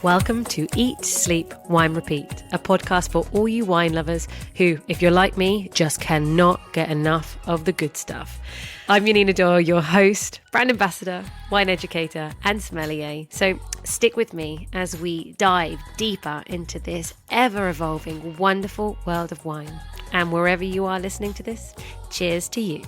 Welcome to Eat, Sleep, Wine, Repeat, a podcast for all you wine lovers who, if you're like me, just cannot get enough of the good stuff. I'm Janina, your host, brand ambassador, wine educator, and sommelier. So stick with me as we dive deeper into this ever-evolving, wonderful world of wine. And wherever you are listening to this, cheers to you.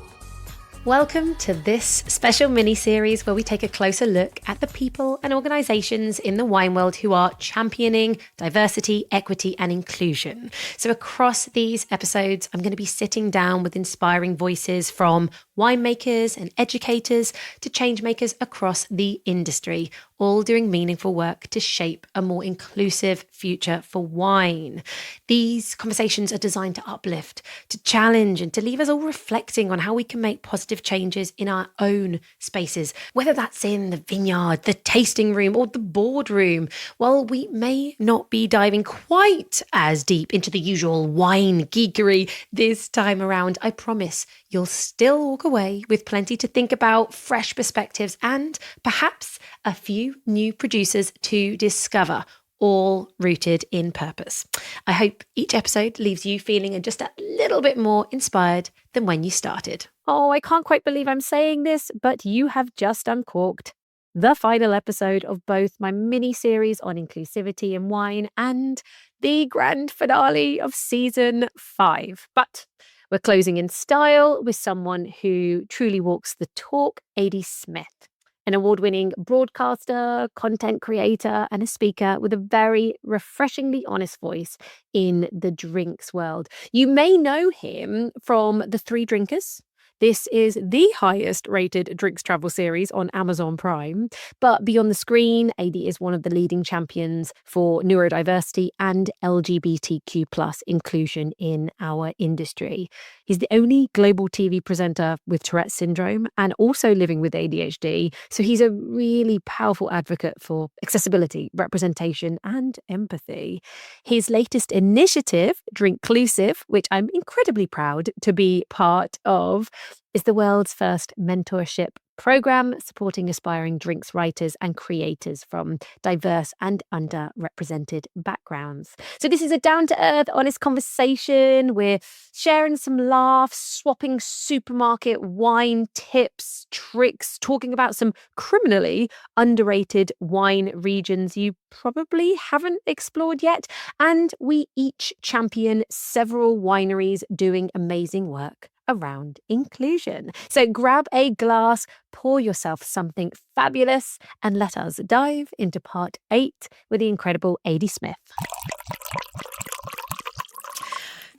Welcome to this special mini-series where we take a closer look at the people and organisations in the wine world who are championing diversity, equity and inclusion. So across these episodes, I'm going to be sitting down with inspiring voices from winemakers and educators to change makers across the industry, all doing meaningful work to shape a more inclusive future for wine. These conversations are designed to uplift, to challenge and to leave us all reflecting on how we can make positive changes in our own spaces, whether that's in the vineyard, the tasting room or the boardroom. While we may not be diving quite as deep into the usual wine geekery this time around, I promise you'll still walk away with plenty to think about, fresh perspectives and perhaps a few new producers to discover, all rooted in purpose. I hope each episode leaves you feeling just a little bit more inspired than when you started. Oh, I can't quite believe I'm saying this, but you have just uncorked the final episode of both my mini-series on inclusivity in wine and the grand finale of season 5. But we're closing in style with someone who truly walks the talk, Aidy Smith, an award-winning broadcaster, content creator, and a speaker with a very refreshingly honest voice in the drinks world. You may know him from The Three Drinkers. This is the highest rated drinks travel series on Amazon Prime. But beyond the screen, Aidy is one of the leading champions for neurodiversity and LGBTQ+ inclusion in our industry. He's the only global TV presenter with Tourette syndrome and also living with ADHD. So he's a really powerful advocate for accessibility, representation, and empathy. His latest initiative, Drinklusive, which I'm incredibly proud to be part of, is the world's first mentorship program supporting aspiring drinks writers and creators from diverse and underrepresented backgrounds. So this is a down-to-earth, honest conversation. We're sharing some laughs, swapping supermarket wine tips, tricks, talking about some criminally underrated wine regions you probably haven't explored yet. And we each champion several wineries doing amazing work around inclusion. So grab a glass, pour yourself something fabulous, and let us dive into part 8 with the incredible Aidy Smith.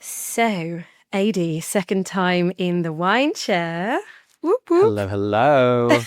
So, Aidy, second time in the wine chair. Whoop, whoop. Hello, hello.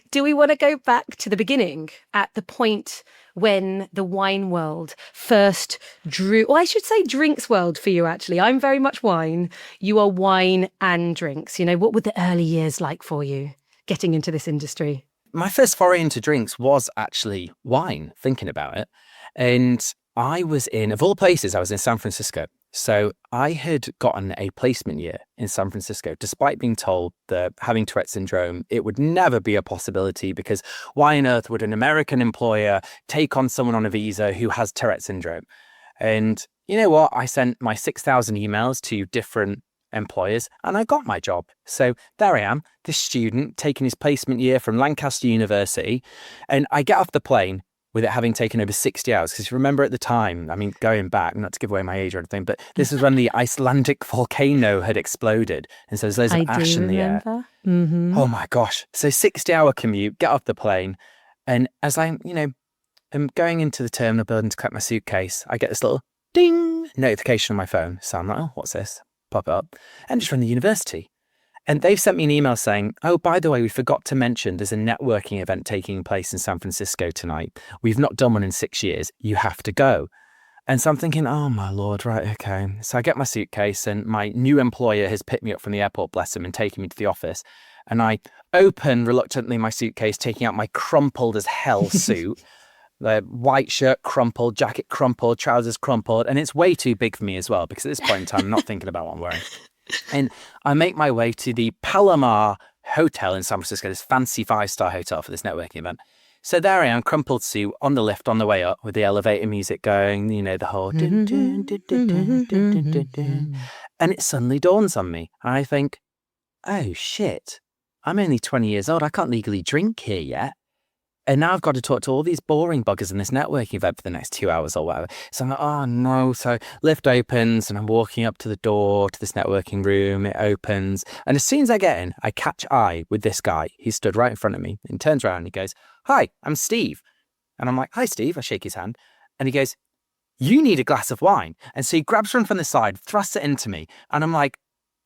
Do we want to go back to the beginning at the point when the wine world first drew, or I should say drinks world for you, actually? I'm very much wine. You are wine and drinks. You know, what were the early years like for you getting into this industry? My first foray into drinks was actually wine, thinking about it. And I was of all places, I was in San Francisco. So I had gotten a placement year in San Francisco, despite being told that having Tourette syndrome, it would never be a possibility because why on earth would an American employer take on someone on a visa who has Tourette syndrome? And you know what? I sent my 6,000 emails to different employers and I got my job. So there I am, this student taking his placement year from Lancaster University. And I get off the plane with it having taken over 60 hours. Because remember at the time, I mean, going back, not to give away my age or anything, but this was when the Icelandic volcano had exploded. And so there's loads of ash in the air. Mm-hmm. Oh my gosh. So 60-hour commute, get off the plane. And as I'm going into the terminal building to collect my suitcase, I get this little ding notification on my phone. So I'm like, oh, what's this? Pop up. And it's from the university. And they've sent me an email saying, oh, by the way, we forgot to mention there's a networking event taking place in San Francisco tonight. We've not done one in 6 years. You have to go. And so I'm thinking, oh, my Lord, right, okay. So I get my suitcase and my new employer has picked me up from the airport, bless him, and taken me to the office. And I open reluctantly my suitcase, taking out my crumpled as hell suit. The white shirt crumpled, jacket crumpled, trousers crumpled. And it's way too big for me as well, because at this point in time, I'm not thinking about what I'm wearing. And I make my way to the Palomar Hotel in San Francisco, this fancy 5-star hotel for this networking event. So there I am, crumpled suit, on the lift on the way up with the elevator music going, the whole dun, dun, dun, dun, dun, dun, dun, dun. And it suddenly dawns on me. I think, oh shit, I'm only 20 years old. I can't legally drink here yet. And now I've got to talk to all these boring buggers in this networking event for the next 2 hours or whatever. So I'm like, oh no. So lift opens and I'm walking up to the door to this networking room. It opens. And as soon as I get in, I catch eye with this guy. He stood right in front of me and turns around and he goes, hi, I'm Steve. And I'm like, hi, Steve. I shake his hand. And he goes, you need a glass of wine. And so he grabs one from the side, thrusts it into me. And I'm like,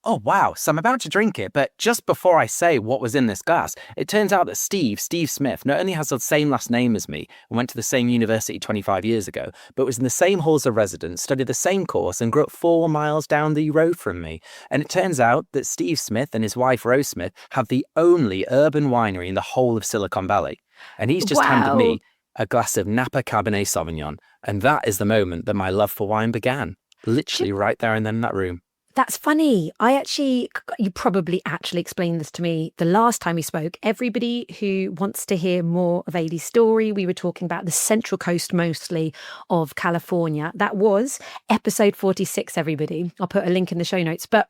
oh, wow. So I'm about to drink it. But just before I say what was in this glass, it turns out that Steve Smith, not only has the same last name as me and went to the same university 25 years ago, but was in the same halls of residence, studied the same course and grew up 4 miles down the road from me. And it turns out that Steve Smith and his wife, Rose Smith, have the only urban winery in the whole of Silicon Valley. And he's just handed me a glass of Napa Cabernet Sauvignon. And that is the moment that my love for wine began. Literally right there and then in that room. That's funny. You probably actually explained this to me the last time we spoke. Everybody who wants to hear more of Aidy's story, we were talking about the central coast mostly of California. That was episode 46, everybody. I'll put a link in the show notes. But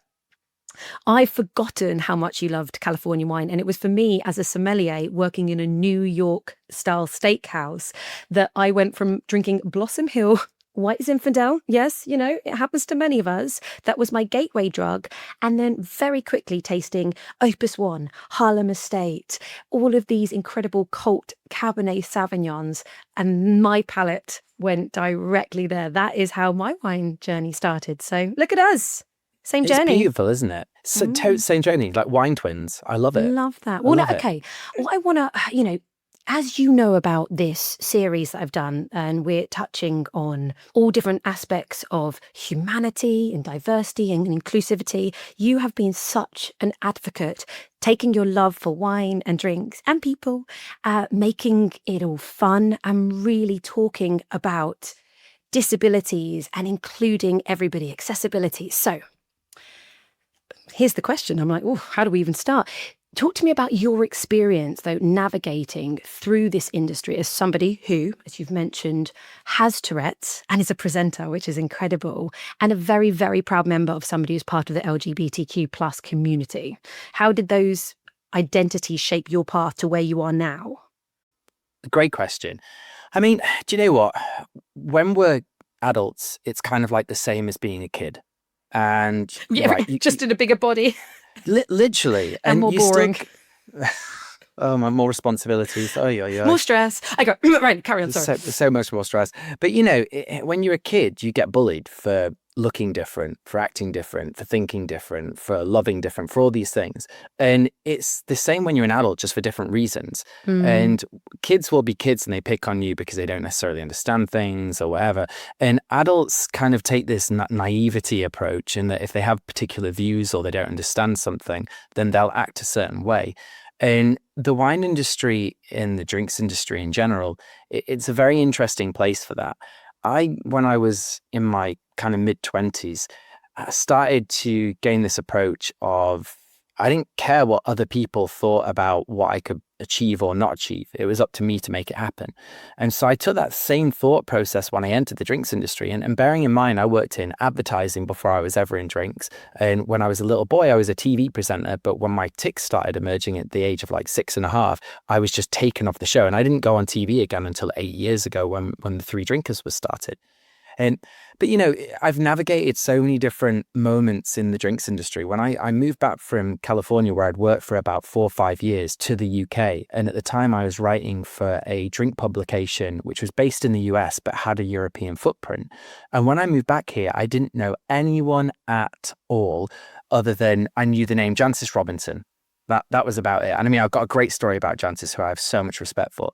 I've forgotten how much you loved California wine. And it was for me as a sommelier working in a New York style steakhouse that I went from drinking Blossom Hill White Zinfandel, yes, it happens to many of us. That was my gateway drug. And then very quickly tasting Opus One, Harlem Estate, all of these incredible cult Cabernet Sauvignons. And my palate went directly there. That is how my wine journey started. So look at us. Same journey. It's beautiful, isn't it? So same journey, like wine twins. I love it. Love that. Well, okay. Well, I want to, as you know about this series that I've done, and we're touching on all different aspects of humanity and diversity and inclusivity, you have been such an advocate, taking your love for wine and drinks and people, making it all fun and really talking about disabilities and including everybody, accessibility. So here's the question. I'm like, oh, how do we even start? Talk to me about your experience, though, navigating through this industry as somebody who, as you've mentioned, has Tourette's and is a presenter, which is incredible, and a very, very proud member of somebody who's part of the LGBTQ plus community. How did those identities shape your path to where you are now? Great question. I mean, do you know what? When we're adults, it's kind of like the same as being a kid. And just in a bigger body. Literally. And more boring. More responsibilities. More stress. I go, right, carry on, sorry. So much more stress. But, when you're a kid, you get bullied for looking different, for acting different, for thinking different, for loving different, for all these things. And it's the same when you're an adult, just for different reasons. And kids will be kids and they pick on you because they don't necessarily understand things or whatever. And adults kind of take this naivety approach in that if they have particular views or they don't understand something, then they'll act a certain way. And the wine industry and the drinks industry in general, it's a very interesting place for that. When I was in my kind of mid-20s, I started to gain this approach of I didn't care what other people thought about what I could achieve or not achieve. It was up to me to make it happen. And so I took that same thought process when I entered the drinks industry. And bearing in mind, I worked in advertising before I was ever in drinks. And when I was a little boy, I was a TV presenter. But when my tics started emerging at the age of like 6.5, I was just taken off the show. And I didn't go on TV again until 8 years ago when the Three Drinkers was started. But I've navigated so many different moments in the drinks industry. When I moved back from California, where I'd worked for about 4 or 5 years, to the UK. And at the time I was writing for a drink publication, which was based in the US, but had a European footprint. And when I moved back here, I didn't know anyone at all other than I knew the name Jancis Robinson. That was about it. And I mean, I've got a great story about Jancis, who I have so much respect for.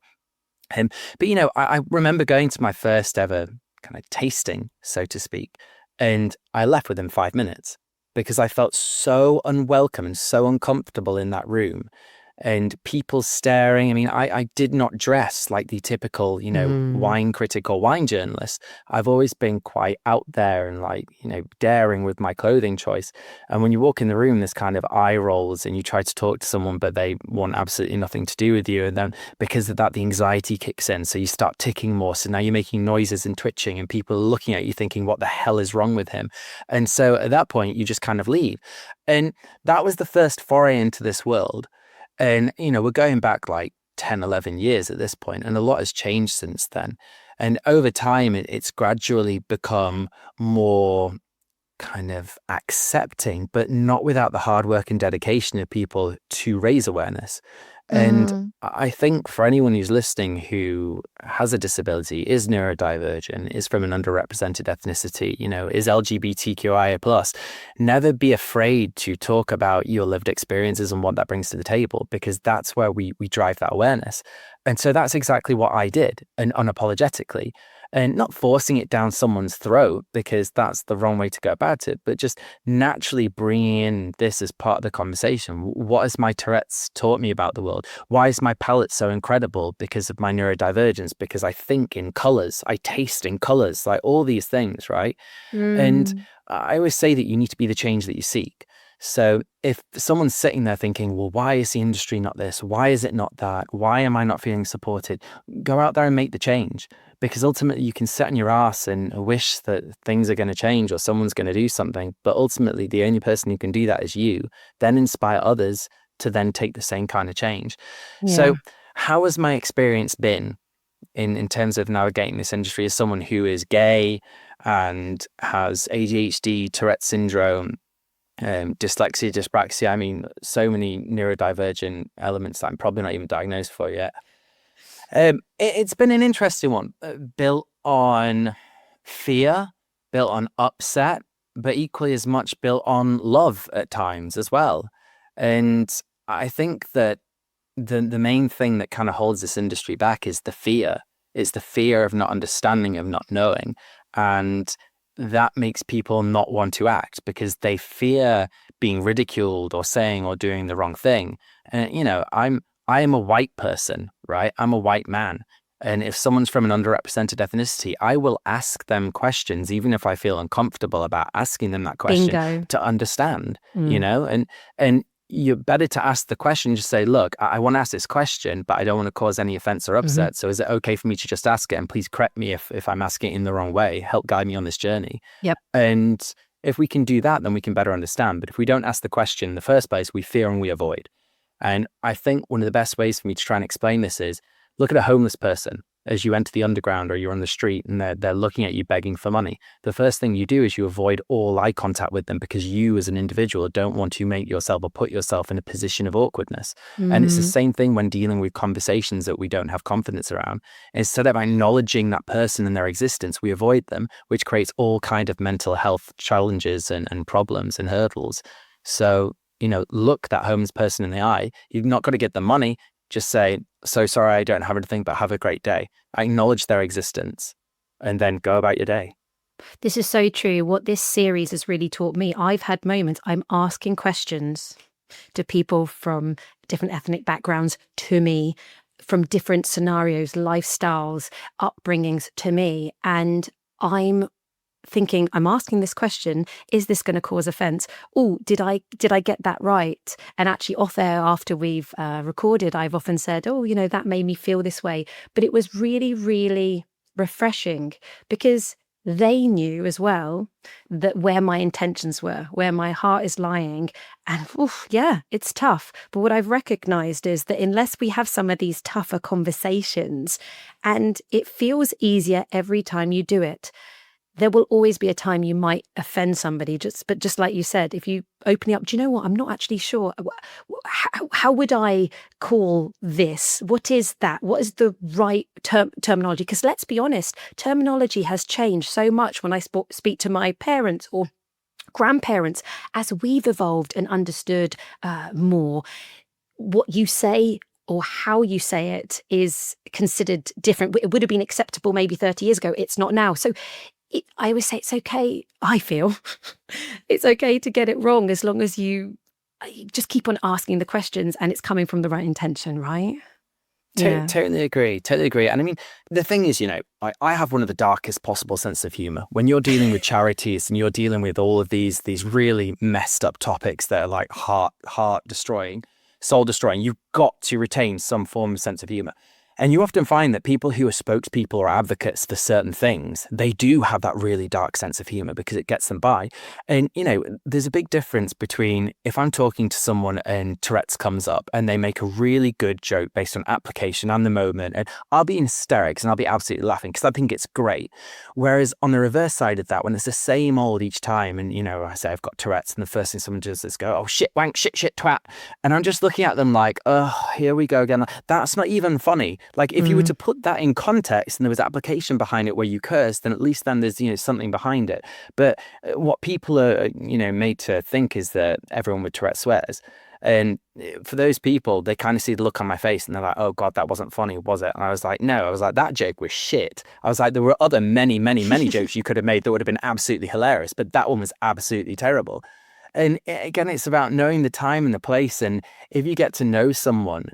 But I remember going to my first ever kind of tasting, so to speak, and I left within 5 minutes because I felt so unwelcome and so uncomfortable in that room. and people staring. I mean, I did not dress like the typical, wine critic or wine journalist. I've always been quite out there and like, daring with my clothing choice. And when you walk in the room, this kind of eye rolls and you try to talk to someone, but they want absolutely nothing to do with you. And then because of that, the anxiety kicks in. So you start ticking more. So now you're making noises and twitching and people are looking at you thinking, what the hell is wrong with him? And so at that point, you just kind of leave. And that was the first foray into this world. And, we're going back like 10, 11 years at this point, and a lot has changed since then. And over time, it's gradually become more kind of accepting, but not without the hard work and dedication of people to raise awareness. And I think for anyone who's listening who has a disability, is neurodivergent, is from an underrepresented ethnicity, is LGBTQIA+, never be afraid to talk about your lived experiences and what that brings to the table, because that's where we drive that awareness. And so that's exactly what I did, and unapologetically. And not forcing it down someone's throat, because that's the wrong way to go about it, but just naturally bringing in this as part of the conversation. What has my Tourette's taught me about the world? Why is my palate so incredible? Because of my neurodivergence, because I think in colors, I taste in colors, like all these things, right? And I always say that you need to be the change that you seek. So if someone's sitting there thinking, well, why is the industry not this? Why is it not that? Why am I not feeling supported? Go out there and make the change, because ultimately you can sit on your ass and wish that things are going to change or someone's going to do something. But ultimately, the only person who can do that is you. Then inspire others to then take the same kind of change. Yeah. So how has my experience been in terms of navigating this industry as someone who is gay and has ADHD, Tourette syndrome, dyslexia, dyspraxia? I mean, so many neurodivergent elements that I'm probably not even diagnosed for yet. It's been an interesting one, built on fear, built on upset, but equally as much built on love at times as well. And I think that the main thing that kind of holds this industry back is the fear. It's the fear of not understanding, of not knowing. And that makes people not want to act because they fear being ridiculed or saying or doing the wrong thing. And, I am a white person, right? I'm a white man. And if someone's from an underrepresented ethnicity, I will ask them questions, even if I feel uncomfortable about asking them that question. Bingo. To understand, and you're better to ask the question, just say, look, I want to ask this question, but I don't want to cause any offense or upset. So is it okay for me to just ask it? And please correct me if I'm asking it in the wrong way. Help guide me on this journey. Yep. And if we can do that, then we can better understand. But if we don't ask the question in the first place, we fear and we avoid. And I think one of the best ways for me to try and explain this is look at a homeless person as you enter the underground or you're on the street and they're looking at you begging for money. The first thing you do is you avoid all eye contact with them because you as an individual don't want to make yourself or put yourself in a position of awkwardness. And it's the same thing when dealing with conversations that we don't have confidence around. Instead of acknowledging that person and their existence, we avoid them, which creates all kind of mental health challenges and problems and hurdles. So, look that homeless person in the eye. You've not got to get the money. Just say, so sorry, I don't have anything, but have a great day. Acknowledge their existence and then go about your day. This is so true. What this series has really taught me, I've had moments, I'm asking questions to people from different ethnic backgrounds to me, from different scenarios, lifestyles, upbringings to me. And I'm thinking, I'm asking this question, is this going to cause offense? Oh, did I get that right? And actually off air after we've recorded, I've often said, that made me feel this way. But it was really, really refreshing because they knew as well that where my intentions were, where my heart is lying. And it's tough. But what I've recognized is that unless we have some of these tougher conversations, and it feels easier every time you do it, there will always be a time you might offend somebody. But just like you said, if you open it up, do you know what? I'm not actually sure. How would I call this? What is that? What is the right terminology? Because let's be honest, terminology has changed so much when I speak to my parents or grandparents as we've evolved and understood more. What you say or how you say it is considered different. It would have been acceptable maybe 30 years ago. It's not now. So I always say it's okay, I feel. It's okay to get it wrong as long as you just keep on asking the questions and it's coming from the right intention, right? Totally agree. Totally agree. And I mean, the thing is, I have one of the darkest possible sense of humor. When you're dealing with charities and you're dealing with all of these really messed up topics that are like heart destroying, soul destroying, you've got to retain some form of sense of humor. And you often find that people who are spokespeople or advocates for certain things, they do have that really dark sense of humor because it gets them by. And, there's a big difference between if I'm talking to someone and Tourette's comes up and they make a really good joke based on application and the moment, and I'll be in hysterics and I'll be absolutely laughing because I think it's great. Whereas on the reverse side of that, when it's the same old each time, and, I say I've got Tourette's and the first thing someone does is go, oh, shit, wank, shit, twat. And I'm just looking at them like, oh, here we go again. That's not even funny. Like if you were to put that in context and there was application behind it where you curse, then at least then there's, something behind it. But what people are, made to think is that everyone with Tourette swears. And for those people, they kind of see the look on my face and they're like, oh God, that wasn't funny, was it? And I was like, no, I was like, that joke was shit. I was like, there were other many jokes you could have made that would have been absolutely hilarious, but that one was absolutely terrible. And again, it's about knowing the time and the place. And if you get to know someone,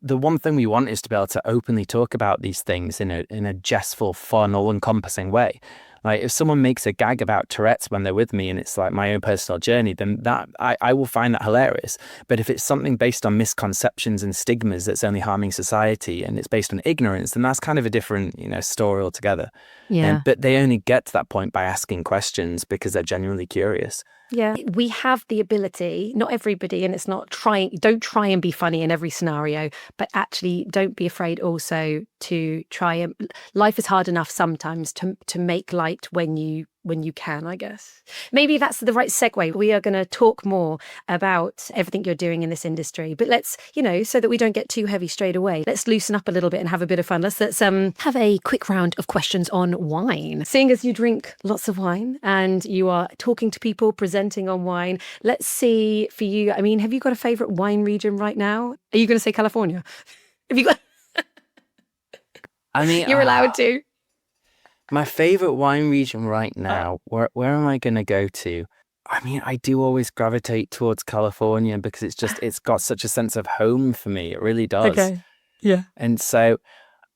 the one thing we want is to be able to openly talk about these things in a jestful, fun, all-encompassing way. Like if someone makes a gag about Tourette's when they're with me and it's like my own personal journey, then that I will find that hilarious. But if it's something based on misconceptions and stigmas that's only harming society and it's based on ignorance, then that's kind of a different, story altogether. Yeah. But they only get to that point by asking questions because they're genuinely curious. Yeah, we have the ability, not everybody, and it's not don't try and be funny in every scenario, but actually don't be afraid also to try and, life is hard enough sometimes to make light when you can, I guess. Maybe that's the right segue. We are going to talk more about everything you're doing in this industry, but let's, so that we don't get too heavy straight away, let's loosen up a little bit and have a bit of fun. Let's have a quick round of questions on wine. Seeing as you drink lots of wine and you are talking to people, presenting on wine, let's see for you, I mean, have you got a favorite wine region right now? Are you going to say California? Have you got... I mean, you're allowed to. My favorite wine region right now, where am I going to go to? I mean, I do always gravitate towards California because it's got such a sense of home for me. It really does. Okay. Yeah. And so,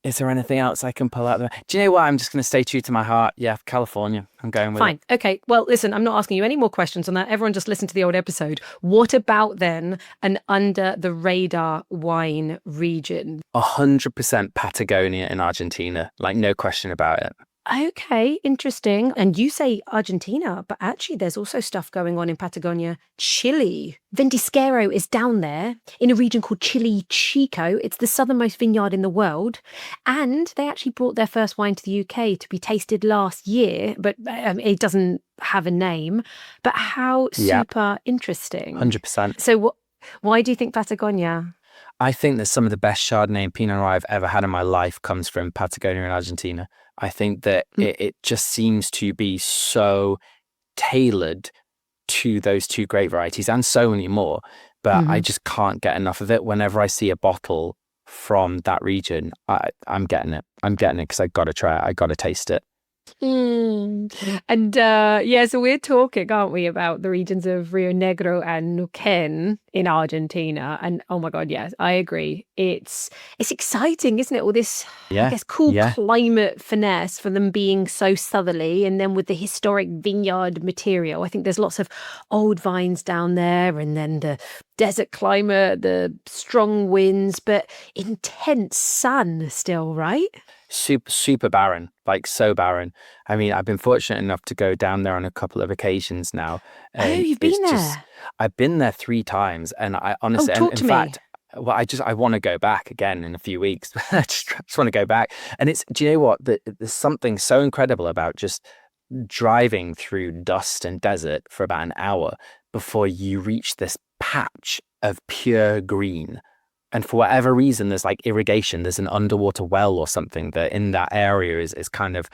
is there anything else I can pull out there? Do you know what? I'm just going to stay true to my heart. Yeah, California. I'm going with Fine. it. Okay. Well, listen, I'm not asking you any more questions on that. Everyone just listen to the old episode. What about then an under the radar wine region? 100% Patagonia in Argentina. Like, no question about it. Okay, interesting. And you say Argentina, but actually there's also stuff going on in Patagonia, Chile. Vendisquero is down there in a region called Chile Chico. It's the southernmost vineyard in the world. And they actually brought their first wine to the UK to be tasted last year, but it doesn't have a name. But how super interesting. 100%. So why do you think Patagonia? I think that some of the best Chardonnay and Pinot Noir I've ever had in my life comes from Patagonia and Argentina. I think that it just seems to be so tailored to those two great varieties and so many more. But I just can't get enough of it. Whenever I see a bottle from that region, I'm getting it. I'm getting it because I got to try it. I got to taste it. And so we're talking, aren't we, about the regions of Rio Negro and Neuquén in Argentina. And oh my God, yes, I agree. It's exciting, isn't it? All this, I guess, cool climate finesse for them being so southerly, and then with the historic vineyard material. I think there's lots of old vines down there, and then the desert climate, the strong winds, but intense sun still, right? Super barren, like so barren. I mean, I've been fortunate enough to go down there on a couple of occasions now. Oh, you've been there? I've been there 3 times, and I honestly, talk to me. fact, well, I want to go back again in a few weeks. I just want to go back. And do you know what? There's something so incredible about just driving through dust and desert for about an hour before you reach this patch of pure green. And for whatever reason, there's like irrigation, there's an underwater well or something that in that area is kind of,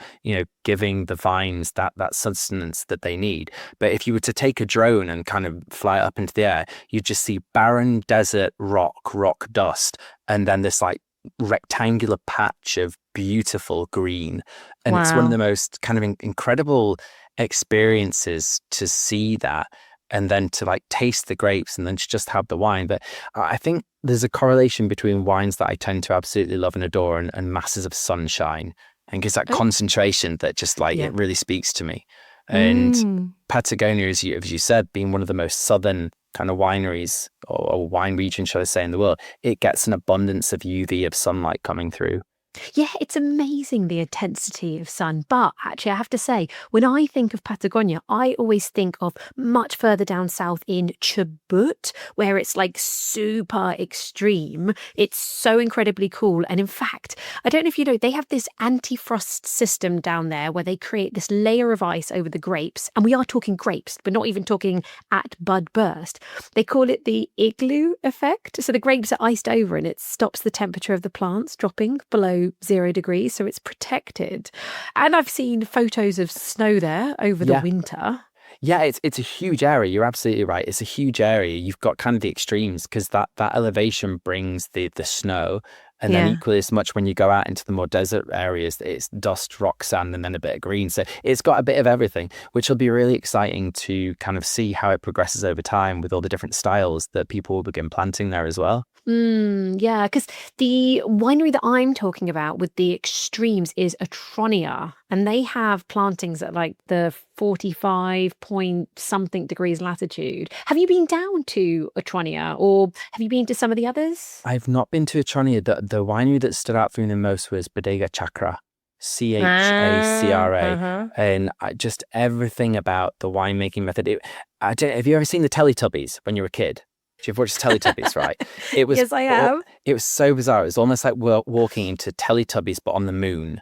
giving the vines that sustenance that they need. But if you were to take a drone and kind of fly up into the air, you'd just see barren desert rock dust, and then this like rectangular patch of beautiful green. And It's one of the most kind of incredible experiences to see that. and then to like taste the grapes and then to just have the wine. But I think there's a correlation between wines that I tend to absolutely love and adore and masses of sunshine, and gives that concentration that just like it really speaks to me. And Patagonia, as you said, being one of the most southern kind of wineries or wine region, shall I say, in the world, it gets an abundance of UV, of sunlight coming through. Yeah, it's amazing, the intensity of sun. But actually, I have to say, when I think of Patagonia, I always think of much further down south in Chubut, where it's like super extreme. It's so incredibly cool. And in fact, I don't know if you know, they have this anti-frost system down there where they create this layer of ice over the grapes. And we are talking grapes, but not even talking at bud burst. They call it the igloo effect. So the grapes are iced over and it stops the temperature of the plants dropping below 0 degrees, so it's protected. And I've seen photos of snow there over the winter. Yeah, it's a huge area. You're absolutely right. It's a huge area. You've got kind of the extremes because that elevation brings the snow. And then equally as much when you go out into the more desert areas, it's dust, rock, sand, and then a bit of green. So it's got a bit of everything, which will be really exciting to kind of see how it progresses over time with all the different styles that people will begin planting there as well. Yeah, because the winery that I'm talking about with the extremes is Atronia, and they have plantings at like the 45 point something degrees latitude. Have you been down to Atronia, or have you been to some of the others? I've not been to Atronia. The winery that stood out for me the most was Bodega Chacra, Chacra, and just everything about the winemaking method. Have you ever seen the Teletubbies when you were a kid? You've watched Teletubbies, right? It was, yes, I have. It was so bizarre. It was almost like we're walking into Teletubbies, but on the moon.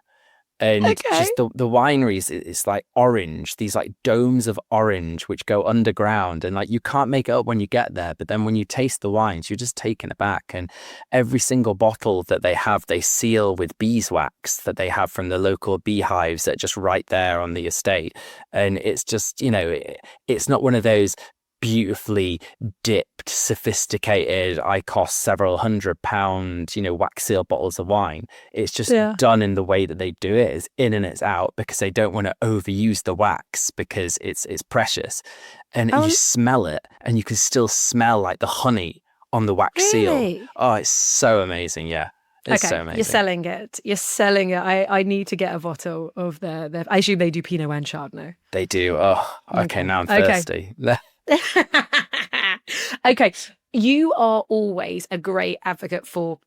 And just the wineries, it's like orange, these like domes of orange, which go underground. And like, you can't make it up when you get there. But then when you taste the wines, you're just taken aback. And every single bottle that they have, they seal with beeswax that they have from the local beehives that are just right there on the estate. And it's just, it's not one of those beautifully dipped, sophisticated, I cost several £100, wax seal bottles of wine. It's just done in the way that they do it. It's in and it's out because they don't want to overuse the wax because it's precious. And you smell it and you can still smell like the honey on the wax seal. Oh, it's so amazing. Yeah. It's so amazing. You're selling it. I need to get a bottle of their I assume they do Pinot and Chardonnay. They do. Oh, okay. Now I'm thirsty. Okay, you are always a great advocate for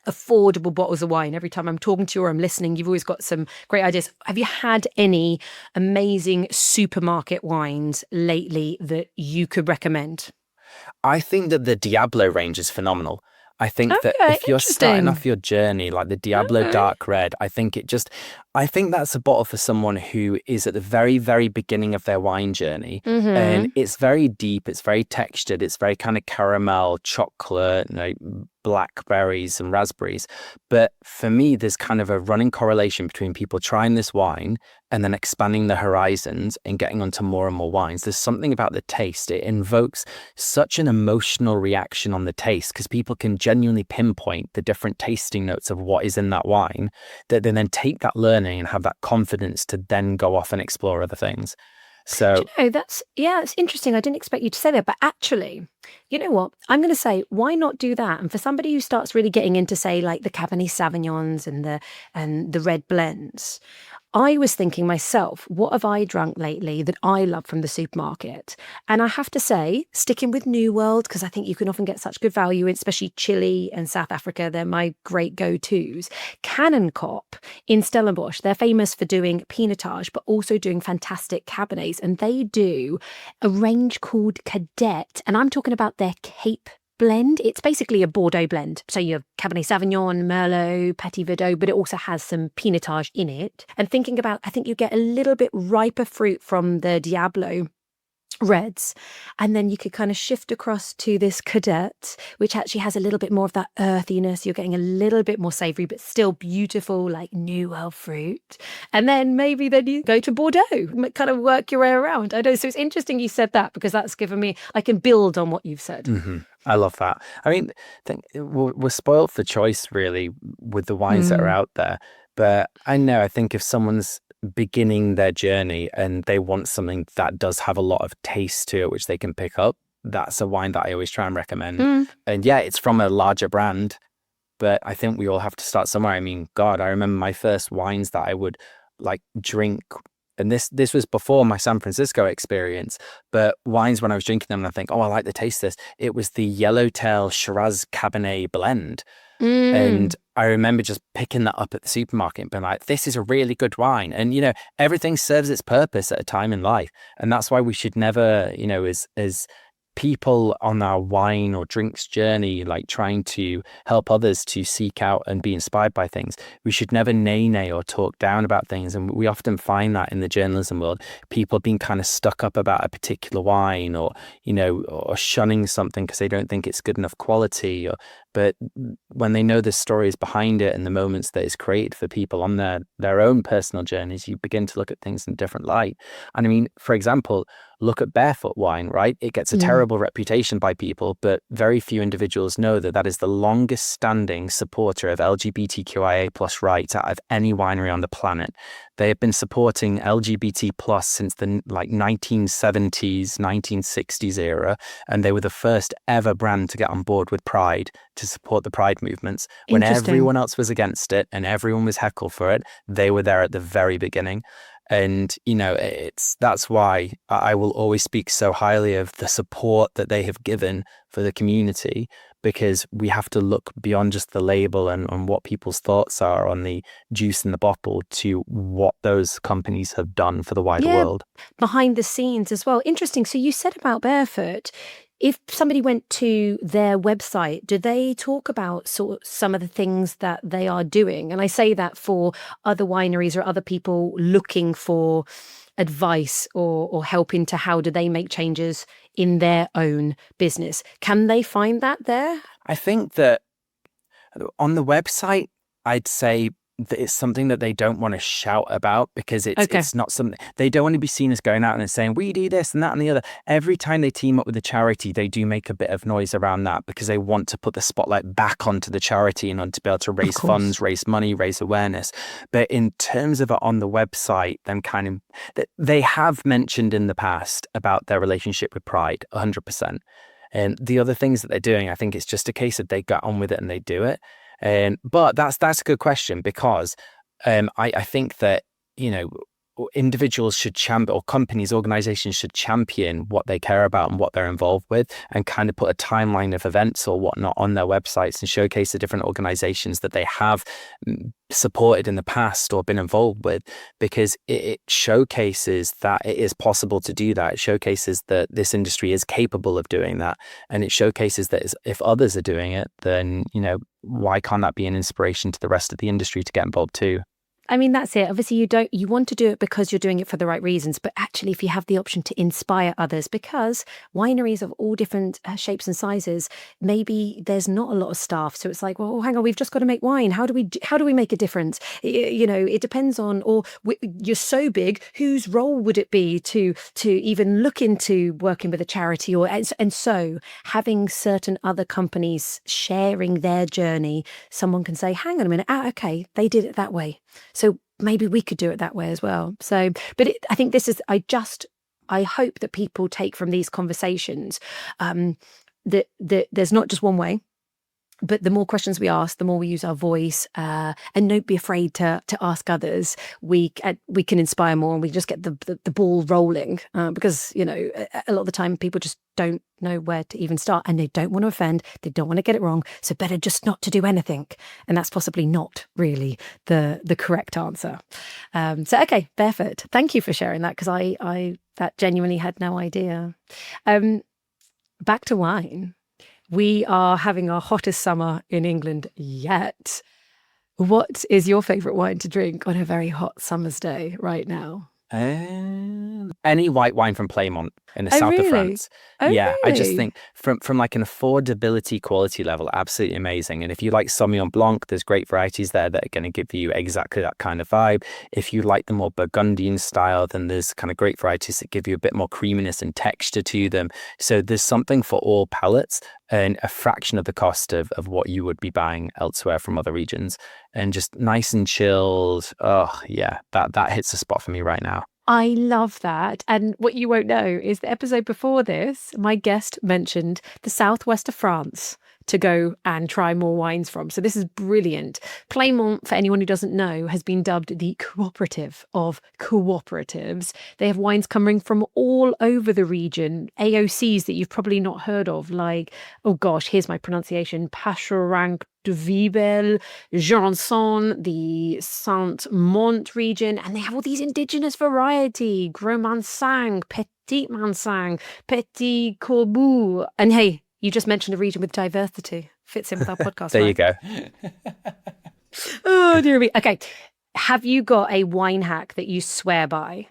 affordable bottles of wine. Every time I'm talking to you or I'm listening, you've always got some great ideas. Have you had any amazing supermarket wines lately that you could recommend? I think that the Diablo range is phenomenal. I think that if you're starting off your journey, like the Diablo Dark Red, I think that's a bottle for someone who is at the very, very beginning of their wine journey. And it's very deep, it's very textured, it's very kind of caramel, chocolate, blackberries and raspberries. But for me, there's kind of a running correlation between people trying this wine and then expanding the horizons and getting onto more and more wines. There's something about the taste. It invokes such an emotional reaction on the taste because people can genuinely pinpoint the different tasting notes of what is in that wine, that they then take that learning and have that confidence to then go off and explore other things. So that's interesting. I didn't expect you to say that, but actually, you know what? I'm going to say, why not do that? And for somebody who starts really getting into, say, like the Cabernet Sauvignons and the red blends, I was thinking myself, what have I drunk lately that I love from the supermarket? And I have to say, sticking with New World, because I think you can often get such good value, especially Chile and South Africa. They're my great go-tos. Cannon Cop in Stellenbosch, they're famous for doing Pinotage, but also doing fantastic Cabernets. And they do a range called Cadet. And I'm talking about their Cape blend. It's basically a Bordeaux blend. So you have Cabernet Sauvignon, Merlot, Petit Verdot, but it also has some Pinotage in it. And thinking about, I think you get a little bit riper fruit from the Diablo reds, and then you could kind of shift across to this Cadet, which actually has a little bit more of that earthiness. You're getting a little bit more savory, but still beautiful, like New World fruit. And then maybe then you go to Bordeaux, kind of work your way around. I know. So it's interesting you said that because that's given me, I can build on what you've said. I love that. I mean, we're spoiled for choice really with the wines that are out there. But I think if someone's beginning their journey and they want something that does have a lot of taste to it, which they can pick up, that's a wine that I always try and recommend. And yeah, it's from a larger brand, but I think we all have to start somewhere. I mean, God, I remember my first wines that I would like drink, and this was before my San Francisco experience, but wines when I was drinking them and I think, oh, I like the taste of this. It was the Yellowtail Shiraz Cabernet blend. And I remember just picking that up at the supermarket and being like, this is a really good wine. And, you know, everything serves its purpose at a time in life. And that's why we should never, you know, as people on our wine or drinks journey, like trying to help others to seek out and be inspired by things, we should never nay or talk down about things. And we often find that in the journalism world, people being kind of stuck up about a particular wine, or, you know, or shunning something because they don't think it's good enough quality. But when they know the stories behind it and the moments that it's created for people on their own personal journeys, you begin to look at things in a different light. And I mean, for example, look at barefoot wine, right? It gets a terrible reputation by people, but very few individuals know that is the longest standing supporter of LGBTQIA plus rights out of any winery on the planet. They have been supporting LGBT plus since the 1970s, 1960s era, and they were the first ever brand to get on board with Pride, to support the Pride movements. When everyone else was against it and everyone was heckled for it, they were there at the very beginning. And, you know, that's why I will always speak so highly of the support that they have given for the community, because we have to look beyond just the label and what people's thoughts are on the juice in the bottle to what those companies have done for the wider world. Behind the scenes as well. Interesting. So you said about Barefoot. If somebody went to their website, do they talk about some of the things that they are doing? And I say that for other wineries or other people looking for advice or help into how do they make changes in their own business. Can they find that there? I think that on the website, I'd say that it's something that they don't want to shout about, because it's not something they don't want to be seen as going out and saying we do this and that and the other. Every time they team up with a charity, they do make a bit of noise around that, because they want to put the spotlight back onto the charity and to be able to raise funds, raise money, raise awareness. But in terms of it on the website, them kind of, they have mentioned in the past about their relationship with Pride 100%. And the other things that they're doing, I think it's just a case of they get on with it and they do it. But that's a good question, because I think that, you know, individuals should champion, or companies, organizations should champion what they care about and what they're involved with, and kind of put a timeline of events or whatnot on their websites and showcase the different organizations that they have supported in the past or been involved with, because it showcases that it is possible to do that. It showcases that this industry is capable of doing that, and it showcases that if others are doing it, then, you know, why can't that be an inspiration to the rest of the industry to get involved too? I mean, that's it. Obviously, you want to do it because you're doing it for the right reasons. But actually, if you have the option to inspire others, because wineries of all different shapes and sizes, maybe there's not a lot of staff. So it's like, well, hang on, we've just got to make wine. How do we make a difference? You know, it depends on, you're so big, whose role would it be to even look into working with a charity? And so having certain other companies sharing their journey, someone can say, hang on a minute, okay, they did it that way. So maybe we could do it that way as well. So, but I think this is, I hope that people take from these conversations that there's not just one way, but the more questions we ask, the more we use our voice, and don't be afraid to ask others. We can inspire more, and we just get the ball rolling, because, you know, a lot of the time people just don't know where to even start, and they don't want to offend, they don't want to get it wrong, so better just not to do anything, and that's possibly not really the correct answer. So okay, Barefoot, thank you for sharing that, because I that genuinely had no idea. Back to wine. We are having our hottest summer in England yet. What is your favourite wine to drink on a very hot summer's day right now? Any white wine from Plymouth in the south of France. Yeah, I just think from like an affordability quality level, absolutely amazing. And if you like Sauvignon Blanc, there's great varieties there that are going to give you exactly that kind of vibe. If you like the more Burgundian style, then there's kind of great varieties that give you a bit more creaminess and texture to them. So there's something for all palates. and a fraction of the cost of what you would be buying elsewhere from other regions, and just nice and chilled. Oh yeah, that hits the spot for me right now. I love that. And what you won't know is the episode before this, my guest mentioned the southwest of France to go and try more wines from. So this is brilliant. Clément, for anyone who doesn't know, has been dubbed the cooperative of cooperatives. They have wines coming from all over the region, AOCs that you've probably not heard of, like, oh gosh, here's my pronunciation, Pachoranc de Vibel, Janson, the Saint-Mont region, and they have all these indigenous variety, Gros Mansang, Petit Mansang, Petit Corbeau. And hey, you just mentioned a region with diversity. Fits in with our podcast. There right? you go. Oh, dear me. Okay. Have you got a wine hack that you swear by?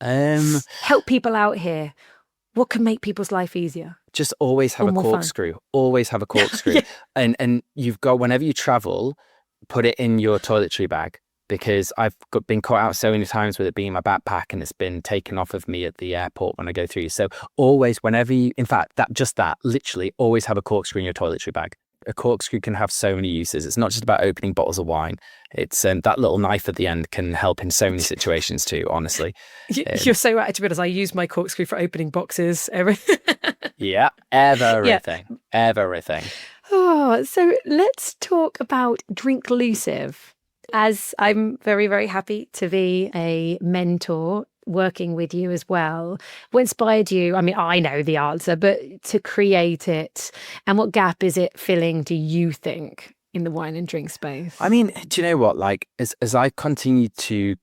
Help people out here. What can make people's life easier? Just always have a corkscrew. Always have a corkscrew. Yeah. And you've got, whenever you travel, put it in your toiletry bag, because I've been caught out so many times with it being in my backpack and it's been taken off of me at the airport when I go through. So always, whenever you, in fact, literally always have a corkscrew in your toiletry bag. A corkscrew can have so many uses. It's not just about opening bottles of wine. It's that little knife at the end can help in so many situations too, honestly. You're so right, to be honest. I use my corkscrew for opening boxes. Yeah, everything. Everything. Oh, so let's talk about Drinklusive. As I'm very, very happy to be a mentor working with you as well. What inspired you? I mean, I know the answer, but to create it, and what gap is it filling, do you think, in the wine and drink space? I mean, do you know what? Like, as I continue to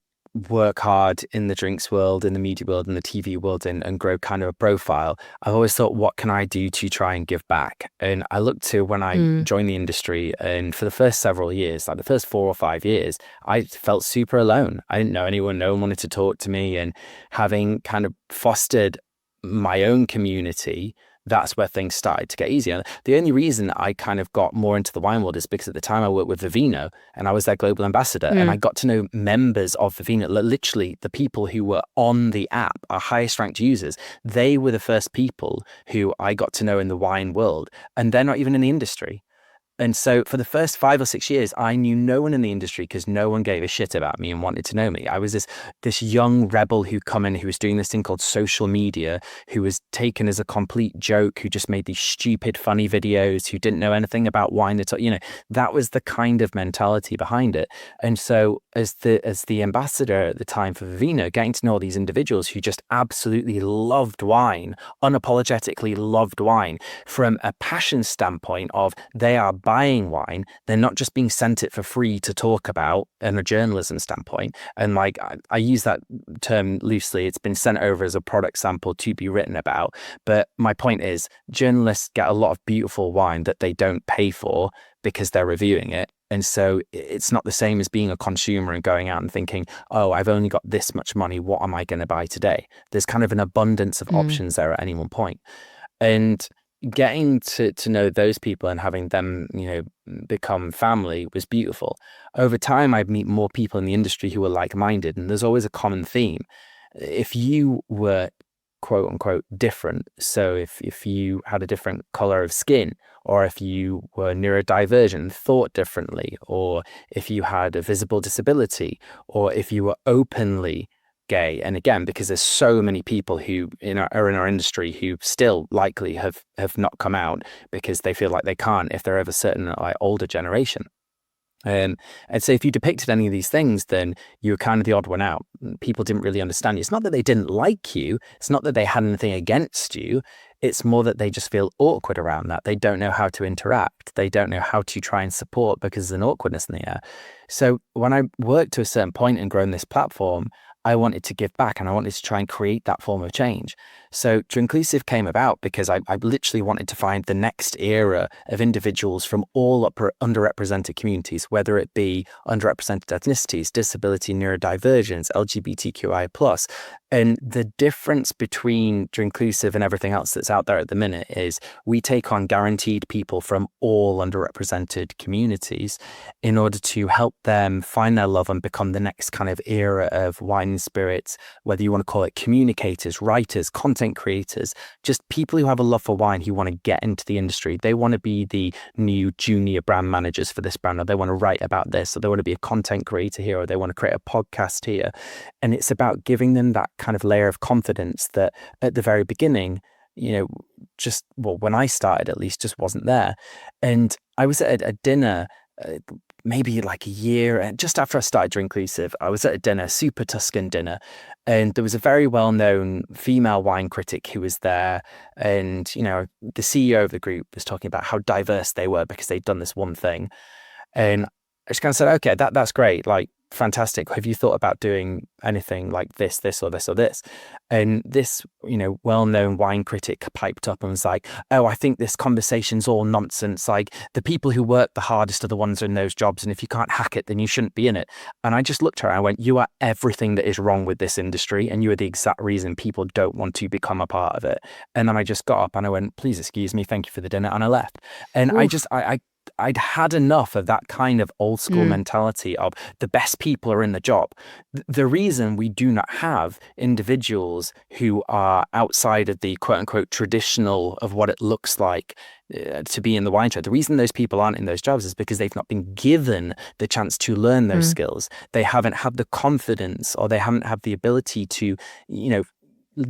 work hard in the drinks world, in the media world, in the TV world, and grow kind of a profile, I've always thought, what can I do to try and give back? And I looked to when I joined the industry, and for the first several years, like the first 4 or 5 years, I felt super alone. I didn't know anyone. No one wanted to talk to me. And having kind of fostered my own community, that's where things started to get easier. The only reason I kind of got more into the wine world is because at the time I worked with Vivino and I was their global ambassador, and I got to know members of Vivino, literally the people who were on the app, our highest ranked users. They were the first people who I got to know in the wine world, and they're not even in the industry. And so for the first 5 or 6 years, I knew no one in the industry because no one gave a shit about me and wanted to know me. I was this young rebel who was doing this thing called social media, who was taken as a complete joke, who just made these stupid, funny videos, who didn't know anything about wine at all. You know, that was the kind of mentality behind it. And so as the ambassador at the time for Vivino, getting to know all these individuals who just absolutely loved wine, unapologetically loved wine, from a passion standpoint of they are buying wine, they're not just being sent it for free to talk about in a journalism standpoint. And like, I use that term loosely. It's been sent over as a product sample to be written about. But my point is, journalists get a lot of beautiful wine that they don't pay for because they're reviewing it. And so it's not the same as being a consumer and going out and thinking, oh, I've only got this much money. What am I going to buy today? There's kind of an abundance of options there at any one point. And getting to know those people and having them, become family was beautiful. Over time, I'd meet more people in the industry who were like-minded, and there's always a common theme. If you were quote unquote different, so if you had a different color of skin, or if you were neurodivergent, thought differently, or if you had a visible disability, or if you were openly gay, and again, because there's so many people who are in our industry who still likely have not come out because they feel like they can't if they're of a certain older generation. And so if you depicted any of these things, then you were kind of the odd one out. People didn't really understand you. It's not that they didn't like you. It's not that they had anything against you. It's more that they just feel awkward around that. They don't know how to interact. They don't know how to try and support because there's an awkwardness in the air. So when I worked to a certain point and grown this platform, I wanted to give back, and I wanted to try and create that form of change. So Drinklusive came about because I literally wanted to find the next era of individuals from all underrepresented communities, whether it be underrepresented ethnicities, disability, neurodivergence, LGBTQI+. And the difference between Drinklusive and everything else that's out there at the minute is we take on guaranteed people from all underrepresented communities in order to help them find their love and become the next kind of era of wine and spirits, whether you want to call it communicators, writers, content content creators, just people who have a love for wine, who want to get into the industry. They want to be the new junior brand managers for this brand, or they want to write about this, or they want to be a content creator here, or they want to create a podcast here. And it's about giving them that kind of layer of confidence that at the very beginning, when I started at least, just wasn't there. And I was at a dinner maybe like a year, just after I started Drinklusive. I was at a dinner, super Tuscan dinner, and there was a very well-known female wine critic who was there. And, the CEO of the group was talking about how diverse they were because they'd done this one thing. And I just kind of said, okay, that's great. Like, fantastic. Have you thought about doing anything like this, or this, or this? And this, well-known wine critic piped up and was like, oh, I think this conversation's all nonsense. Like, the people who work the hardest are the ones in those jobs. And if you can't hack it, then you shouldn't be in it. And I just looked at her and I went, you are everything that is wrong with this industry. And you are the exact reason people don't want to become a part of it. And then I just got up and I went, please excuse me. Thank you for the dinner. And I left. And Oof. I'd had enough of that kind of old school mentality of the best people are in the job. The reason we do not have individuals who are outside of the quote unquote traditional of what it looks like to be in the wine trade, the reason those people aren't in those jobs is because they've not been given the chance to learn those skills. They haven't had the confidence, or they haven't had the ability to,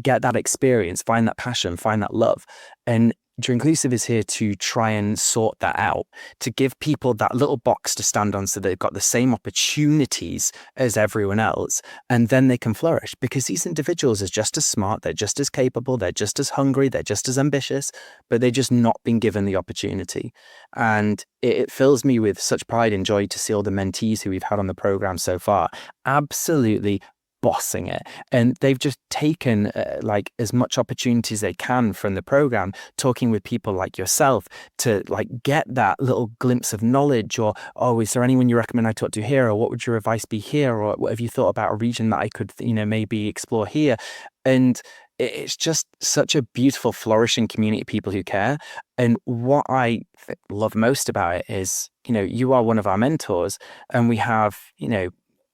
get that experience, find that passion, find that love. And Drinklusive is here to try and sort that out, to give people that little box to stand on so they've got the same opportunities as everyone else, and then they can flourish, because these individuals are just as smart, they're just as capable, they're just as hungry, they're just as ambitious, but they've just not been given the opportunity. And it fills me with such pride and joy to see all the mentees who we've had on the program so far absolutely bossing it, and they've just taken like as much opportunity as they can from the program, talking with people like yourself to like get that little glimpse of knowledge, or is there anyone you recommend I talk to here, or what would your advice be here, or what have you thought about a region that I could maybe explore here. And it's just such a beautiful, flourishing community of people who care. And what I love most about it is, you are one of our mentors, and we have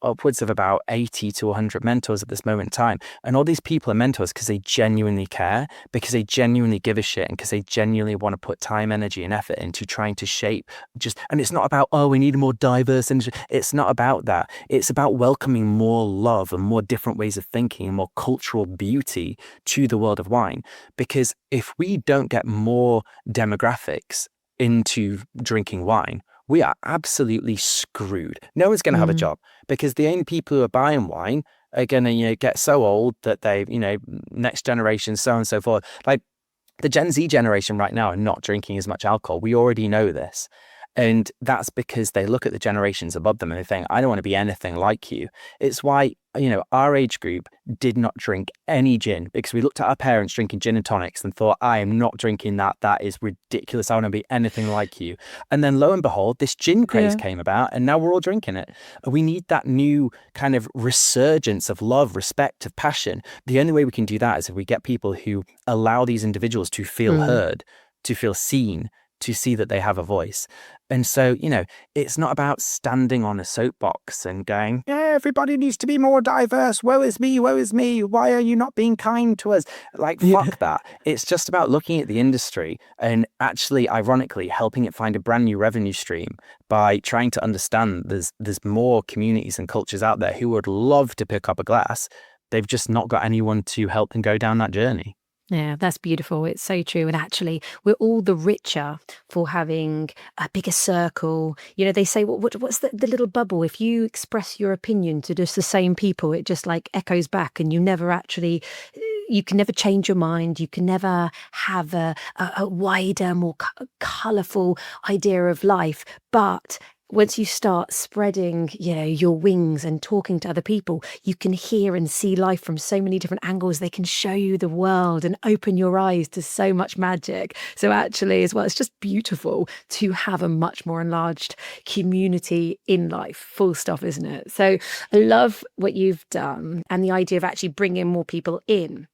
upwards of about 80 to 100 mentors at this moment in time. And all these people are mentors because they genuinely care, because they genuinely give a shit, and because they genuinely want to put time, energy, and effort into trying to shape and it's not about, we need a more diverse industry. It's not about that. It's about welcoming more love and more different ways of thinking and more cultural beauty to the world of wine. Because if we don't get more demographics into drinking wine, we are absolutely screwed. No one's going to have a job, because the only people who are buying wine are going to get so old that they, next generation, so on and so forth. Like the Gen Z generation right now are not drinking as much alcohol. We already know this. And that's because they look at the generations above them and they think, I don't want to be anything like you. It's why, our age group did not drink any gin, because we looked at our parents drinking gin and tonics and thought, I am not drinking that. That is ridiculous. I want to be anything like you. And then lo and behold, this gin craze came about, and now we're all drinking it. We need that new kind of resurgence of love, respect, of passion. The only way we can do that is if we get people who allow these individuals to feel heard, to feel seen, to see that they have a voice. And so, it's not about standing on a soapbox and going, everybody needs to be more diverse. Woe is me. Woe is me. Why are you not being kind to us? Fuck that. It's just about looking at the industry and actually, ironically, helping it find a brand new revenue stream by trying to understand there's more communities and cultures out there who would love to pick up a glass. They've just not got anyone to help them go down that journey. Yeah, that's beautiful. It's so true. And actually, we're all the richer for having a bigger circle. They say, what's the little bubble? If you express your opinion to just the same people, it just like echoes back, and you can never change your mind. You can never have a wider, more colourful idea of life. But once you start spreading, your wings and talking to other people, you can hear and see life from so many different angles. They can show you the world and open your eyes to so much magic. So actually, as well, it's just beautiful to have a much more enlarged community in life, full stop, isn't it? So I love what you've done and the idea of actually bringing more people in.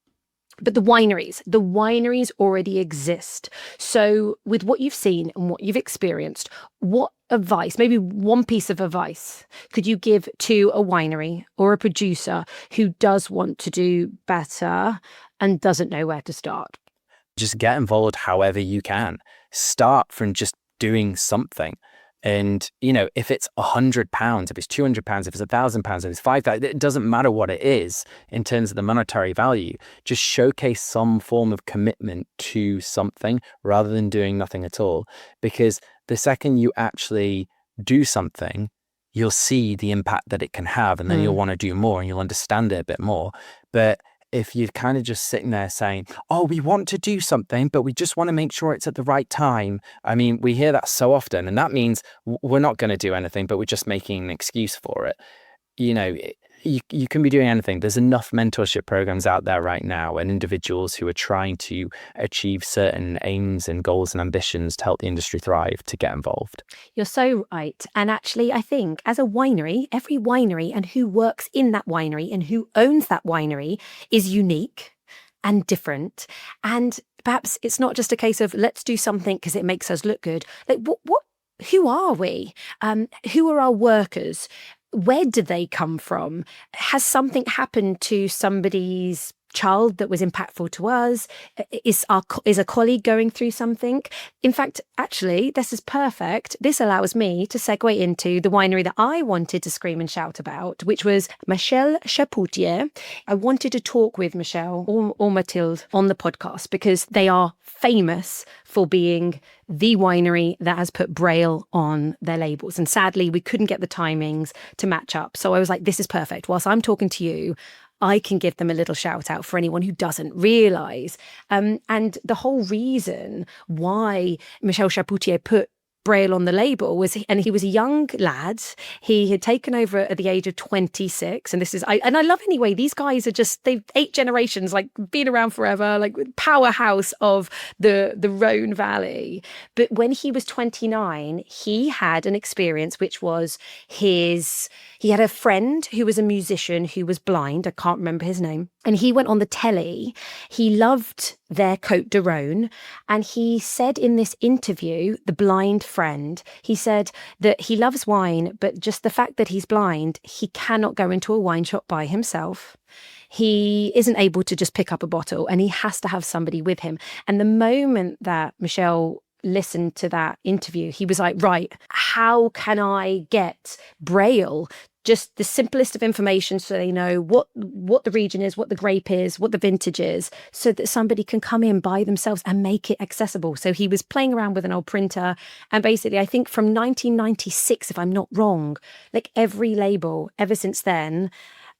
But the wineries already exist. So with what you've seen and what you've experienced, what advice, maybe one piece of advice, could you give to a winery or a producer who does want to do better and doesn't know where to start? Just get involved however you can. Start from just doing something. And, if it's £100, if it's £200, if it's £1,000, if it's £5,000, it doesn't matter what it is in terms of the monetary value. Just showcase some form of commitment to something rather than doing nothing at all. Because the second you actually do something, you'll see the impact that it can have, and then you'll want to do more and you'll understand it a bit more. But if you're kind of just sitting there saying, oh, we want to do something, but we just want to make sure it's at the right time. I mean, we hear that so often, and that means we're not going to do anything, but we're just making an excuse for it. You can be doing anything. There's enough mentorship programs out there right now, and individuals who are trying to achieve certain aims and goals and ambitions to help the industry thrive to get involved. You're so right. And actually, I think as a winery, every winery and who works in that winery and who owns that winery is unique and different. And perhaps it's not just a case of let's do something because it makes us look good. Like who are we? Who are our workers? Where did they come from? Has something happened to somebody's child that was impactful to us? Is a colleague going through something? In fact, actually, this is perfect. This allows me to segue into the winery that I wanted to scream and shout about, which was Michel Chapoutier. I wanted to talk with Michel or Mathilde on the podcast because they are famous for being the winery that has put Braille on their labels. And sadly, we couldn't get the timings to match up. So I was like, this is perfect. Whilst I'm talking to you, I can give them a little shout out for anyone who doesn't realise. And the whole reason why Michel Chapoutier put Braille on the label and he was a young lad. He had taken over at the age of 26. And I love anyway, these guys are they've 8 generations, like been around forever, like powerhouse of the Rhone Valley. But when he was 29, he had an experience, which was he had a friend who was a musician who was blind. I can't remember his name. And he went on the telly. He loved their Côte de Rhône. And he said in this interview, the blind friend, he said that he loves wine, but just the fact that he's blind, he cannot go into a wine shop by himself. He isn't able to just pick up a bottle and he has to have somebody with him. And the moment that Michel listened to that interview, he was like, right, how can I get Braille just the simplest of information so they know what the region is, what the grape is, what the vintage is, so that somebody can come in by themselves and make it accessible. So he was playing around with an old printer. And basically, I think from 1996, if I'm not wrong, like every label ever since then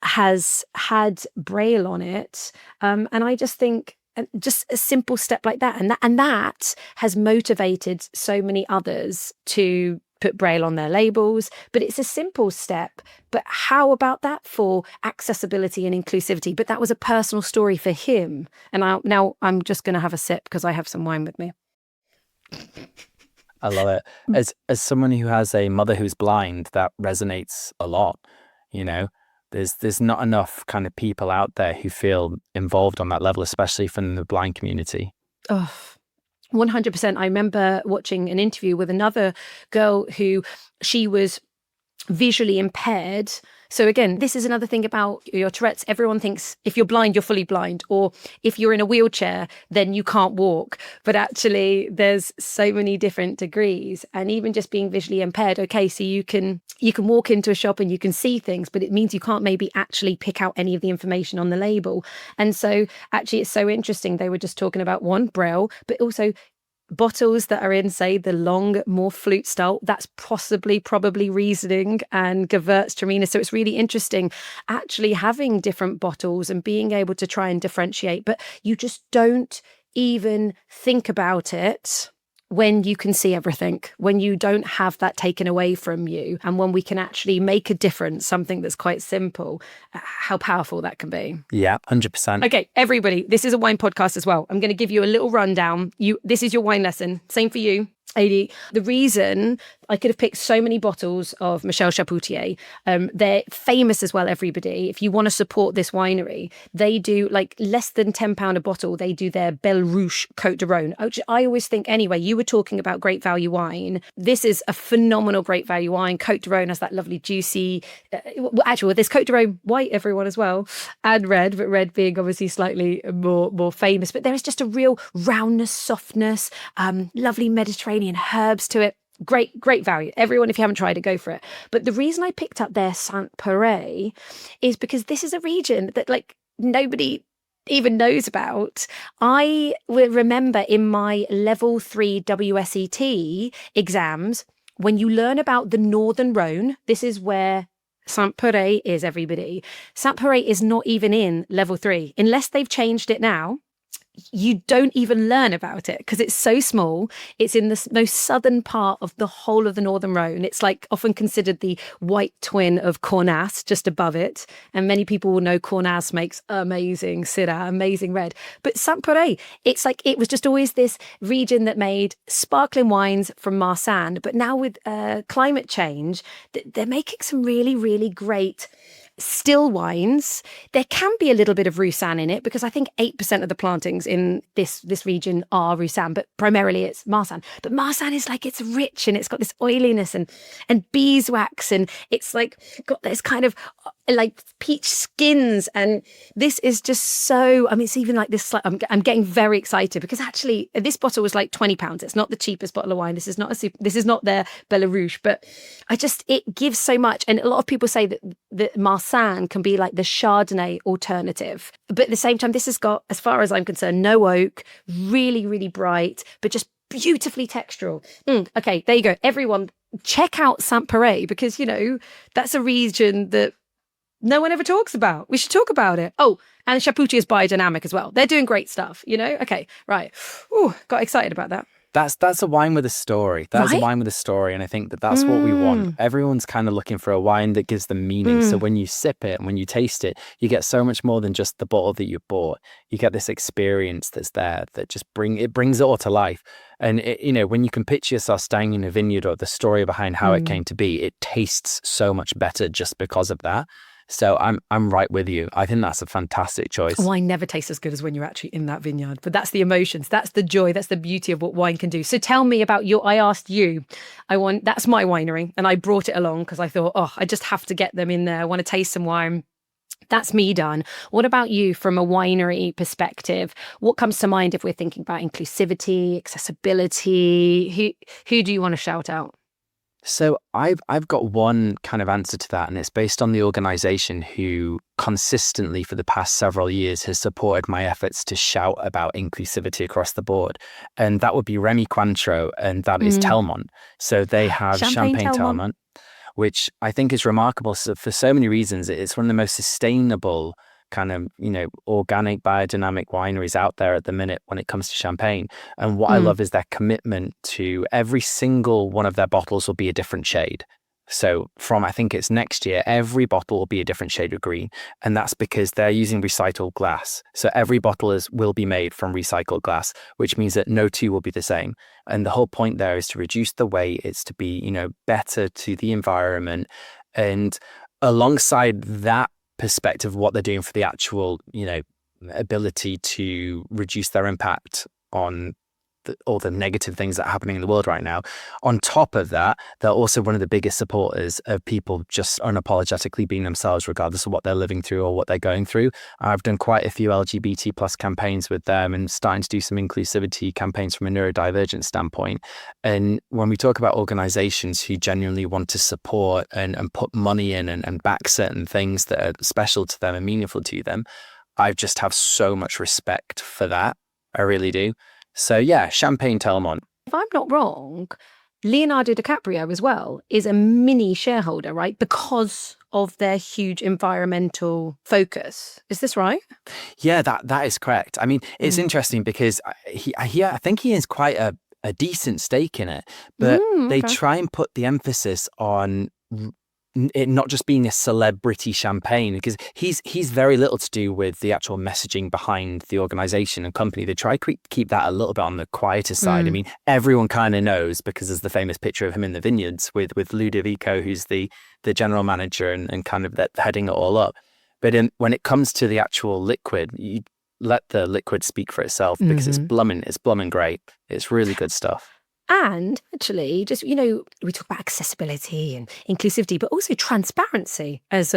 has had Braille on it. And I just think just a simple step like that. And that has motivated so many others to put Braille on their labels, but it's a simple step. But how about that for accessibility and inclusivity? But that was a personal story for him. And now I'm just going to have a sip because I have some wine with me. I love it. As someone who has a mother who's blind, that resonates a lot. There's not enough kind of people out there who feel involved on that level, especially from the blind community. Oh, 100%. I remember watching an interview with another girl who she was visually impaired. So again, this is another thing about your Tourette's. Everyone thinks if you're blind, you're fully blind, or if you're in a wheelchair, then you can't walk. But actually, there's so many different degrees. And even just being visually impaired, okay, so you can walk into a shop and you can see things, but it means you can't maybe actually pick out any of the information on the label. And so actually, it's so interesting. They were just talking about one, Braille, but also bottles that are in, say, the long, more flute style, that's probably Riesling and Gewürztraminer. So it's really interesting actually having different bottles and being able to try and differentiate, but you just don't even think about it when you can see everything, when you don't have that taken away from you, and when we can actually make a difference, something that's quite simple, how powerful that can be. Yeah, 100%. Okay, everybody, this is a wine podcast as well. I'm going to give you a little rundown. This is your wine lesson. Same for you. Aidy, the reason I could have picked so many bottles of Michel Chapoutier, they're famous as well, everybody. If you want to support this winery, they do like less than £10 a bottle. They do their Belle Rouge Côte de Rhône, which I always think, anyway, you were talking about great value wine. This is a phenomenal great value wine. Côte de Rhône has that lovely juicy, actually, there's Côte de Rhône white, everyone, as well, and red, but red being obviously slightly more famous. But there is just a real roundness, softness, lovely Mediterranean herbs to it. Great value. Everyone, if you haven't tried it, go for it. But the reason I picked up their Saint-Péray is because this is a region that like nobody even knows about. I will remember in my level 3 WSET exams, when you learn about the Northern Rhône, this is where Saint-Péray is, everybody. Saint-Péray is not even in level 3. Unless they've changed it now, you don't even learn about it because it's so small. It's in the most southern part of the whole of the Northern Rhône. It's like often considered the white twin of Cornas, just above it. And many people will know Cornas makes amazing Syrah, amazing red. But Saint-Péray, it's like it was just always this region that made sparkling wines from Marsanne. But now with climate change, they're making some really, really great still wines. There can be a little bit of Roussanne in it because I think 8% of the plantings in this region are Roussanne, but primarily it's Marsanne. But Marsanne is like, it's rich and it's got this oiliness and beeswax, and it's like got this kind of like peach skins, and this is just so, I mean, it's even like this, I'm getting very excited because actually this bottle was like £20. It's not the cheapest bottle of wine. This is not their Belle Rouge, but it gives so much. And a lot of people say that Marsanne can be like the Chardonnay alternative. But at the same time, this has got, as far as I'm concerned, no oak, really, really bright, but just beautifully textural. Okay, there you go. Everyone, check out Saint-Péray because, you know, that's a region that no one ever talks about. We should talk about it. Oh, and Chapoutier is biodynamic as well. They're doing great stuff, you know? Okay, right. Ooh, got excited about that. That's a wine with a story. That's right? a wine with a story. And I think that's what we want. Everyone's kind of looking for a wine that gives them meaning. So when you sip it and when you taste it, you get so much more than just the bottle that you bought. You get this experience that's there that just brings it all to life. And you know, when you can picture yourself standing in a vineyard or the story behind how it came to be, it tastes so much better just because of that. So I'm right with you. I think that's a fantastic choice. Wine never tastes as good as when you're actually in that vineyard. But that's the emotions, that's the joy, that's the beauty of what wine can do. So tell me about I asked you, that's my winery, and I brought it along because I thought, I just have to get them in there. I want to taste some wine. That's me done. What about you from a winery perspective? What comes to mind if we're thinking about inclusivity, accessibility? Who do you want to shout out? So I've got one kind of answer to that, and it's based on the organization who consistently for the past several years has supported my efforts to shout about inclusivity across the board. And that would be Remy Cointreau, and that is Telmont. So they have Champagne Telmont, which I think is remarkable for so many reasons. It's one of the most sustainable kind of, you know, organic biodynamic wineries out there at the minute when it comes to champagne. And what I love is their commitment to every single one of their bottles will be a different shade. So from, I think it's next year, every bottle will be a different shade of green. And that's because they're using recycled glass. So every bottle will be made from recycled glass, which means that no two will be the same. And the whole point there is to reduce the weight. It's to be, you know, better to the environment. And alongside that perspective, what they're doing for the actual, you know, ability to reduce their impact on all the negative things that are happening in the world right now. On top of that, they're also one of the biggest supporters of people just unapologetically being themselves, regardless of what they're living through or what they're going through. I've done quite a few LGBT plus campaigns with them and starting to do some inclusivity campaigns from a neurodivergent standpoint. And when we talk about organizations who genuinely want to support and put money in and back certain things that are special to them and meaningful to them, I just have so much respect for that. I really do. So yeah, Champagne Telmont. If I'm not wrong, Leonardo DiCaprio as well is a mini shareholder, right? Because of their huge environmental focus. Is this right? Yeah, that is correct. I mean, it's interesting because I think he has quite a decent stake in it, but they try and put the emphasis on it not just being a celebrity champagne, because he's very little to do with the actual messaging behind the organization and company. They try to keep that a little bit on the quieter side. I mean, everyone kind of knows, because there's the famous picture of him in the vineyards with Ludovico, who's the general manager and kind of heading it all up. But when it comes to the actual liquid, you let the liquid speak for itself, because it's blooming great. It's really good stuff. And actually, just, we talk about accessibility and inclusivity, but also transparency as